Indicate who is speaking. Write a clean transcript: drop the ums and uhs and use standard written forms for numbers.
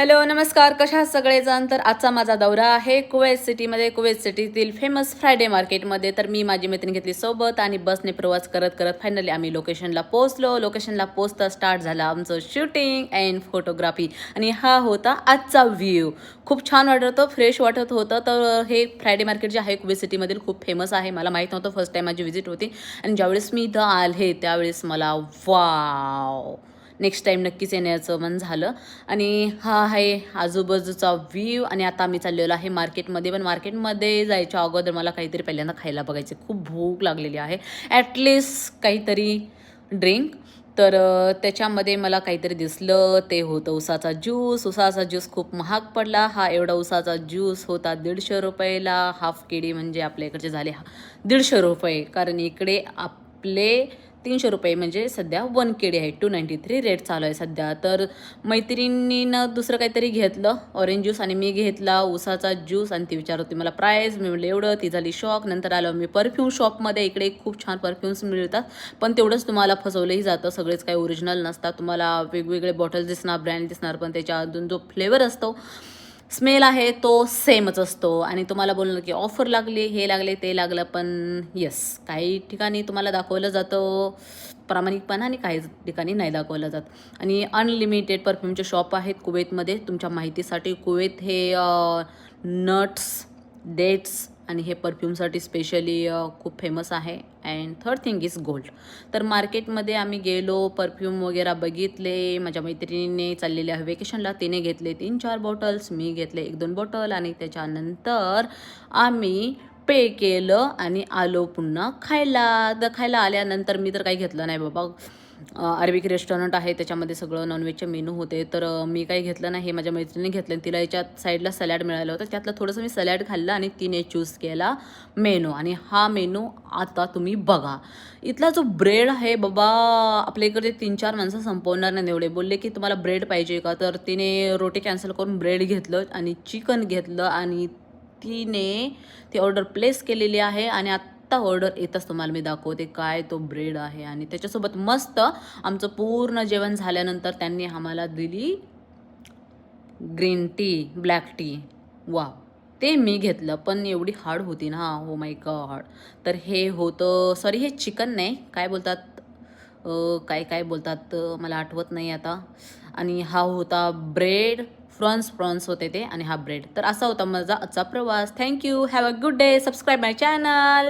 Speaker 1: Hello नमस्कार, कशा आहात सगळेजण. तर आजचा माझा दौरा आहे कुवैत सिटीमध्ये, कुवैत सिटीतील फेमस फ्रायडे मार्केटमध्ये. तर मी माझी मैत्रीण घेतली सोबत आणि बसने प्रवास करत करत फायनली आम्ही लोकेशनला पोहोचलो. लोकेशनला पोहोचता स्टार्ट झालं आमचं शूटिंग अँड फोटोग्राफी. आणि हा होता आजचा व्ह्यू. खूप छान वाटत होतं, फ्रेश वाटत होतं. तर हे फ्रायडे मार्केट जे आहे कुवैत सिटीमधील खूप फेमस आहे. मला माहीत नव्हतं, फर्स्ट टाईम माझी व्हिजिट होती. आणि ज्यावेळेस मी इथं आले त्यावेळेस मला वाव, नेक्स्ट टाईम नक्कीच येण्याचं मन झालं. आणि हा आहे आजूबाजूचा व्ह्यू. आणि आता आम्ही चाललेलो आहे मार्केटमध्ये. पण मार्केटमध्ये जायच्या अगोदर मला काहीतरी पहिल्यांदा खायला बघायचे. खूप भूक लागलेली आहे, ॲटलिस्ट काहीतरी ड्रिंक. तर त्याच्यामध्ये मला काहीतरी दिसलं, ते होतं उसाचा ज्यूस. उसाचा ज्यूस खूप महाग पडला. हा एवढा उसाचा ज्यूस होता 150 रुपयाला. हाफ केडी म्हणजे आपल्या इकडचे झाले 150 रुपये, कारण इकडे आपले 300 रुपये म्हणजे सध्या 1 केडी आहे. 293 रेट चालू आहे सध्या. तर मैत्रिणीनं दुसरं काहीतरी घेतलं, ऑरेंज ज्यूस, आणि मी घेतला उसाचा ज्यूस. आणि ती विचारत होती मला प्राईस. मी म्हणलं एवढं. ती झाली शॉक. नंतर आलो मी परफ्यूम शॉपमध्ये. इकडे खूप छान परफ्यूम्स मिळतात, पण तेवढंच तुम्हाला फसवलंही जातं. सगळेच काही ओरिजिनल नसतात. तुम्हाला वेगवेगळे बॉटल्स दिसणार, ब्रँड दिसणार, पण त्याच्या अजून जो फ्लेवर असतो, स्मेल आहे, तो सेमच असतो. आणि तुम्हाला बोललं की ऑफर लागली, हे लागले, ते लागलं, पण येस, काही ठिकाणी तुम्हाला दाखवलं जातं प्रामाणिकपणा आणि काही ठिकाणी नाही दाखवलं जात. आणि अनलिमिटेड परफ्यूमचे शॉप आहेत कुवेतमध्ये. तुमच्या माहितीसाठी कुवेत हे नट्स, डेट्स आणि हे परफ्यूमसाठी स्पेशली खूप फेमस आहे. And third thing is gold. तर मार्केटमध्ये आम्ही गेलो, परफ्यूम वगैरे बघितले. माझ्या मैत्रिणीने चाललेल्या वेकेशनला तिने घेतले 3-4 बॉटल्स, मी घेतले 1-2 बॉटल. आणि त्याच्यानंतर आम्ही पे केलं आणि आलो पुन्हा खायला. तर खायला आल्यानंतर मी तर काही घेतलं नाही बाबा. अरेबिक रेस्टॉरंट आहे, त्याच्यामध्ये सगळं नॉनव्हेजचे मेनू होते. तर मी काही घेतलं नाही, हे माझ्या मैत्रिणीने घेतलं. तिला याच्यात साईडला सॅलड मिळालं होतं, त्यातलं थोडंसं मी सॅलड खाल्लं आणि तिने चूज केला मेनू. आणि हा मेनू आता तुम्ही बघा. इथला जो ब्रेड आहे बाबा, आपल्या इकडे 3-4 माणसं संपवणार नाही एवढे. बोलले की तुम्हाला ब्रेड पाहिजे का, तर तिने रोटी कॅन्सल करून ब्रेड घेतलं आणि चिकन घेतलं. आणि तिने ती ऑर्डर प्लेस केलेली आहे. आणि आत्ता ऑर्डर येतच तुम्हाला मी दाखवते काय तो ब्रेड आहे. आणि त्याच्यासोबत मस्त आमचं पूर्ण जेवण झाल्यानंतर त्यांनी आम्हाला दिली ग्रीन टी, ब्लॅक टी. वा, ते मी घेतलं, पण एवढी हार्ड होती ना, हो माय गॉड. तर हे होतं, सॉरी हे चिकन नाही, काय बोलतात, काय काय बोलतात, मला आठवत नाही आता. आणि हा होता ब्रेड, प्रॉन्स होते ते, आणि हा ब्रेड. तर असा होता माझा आजचा प्रवास. Thank you, have a good day, subscribe my channel.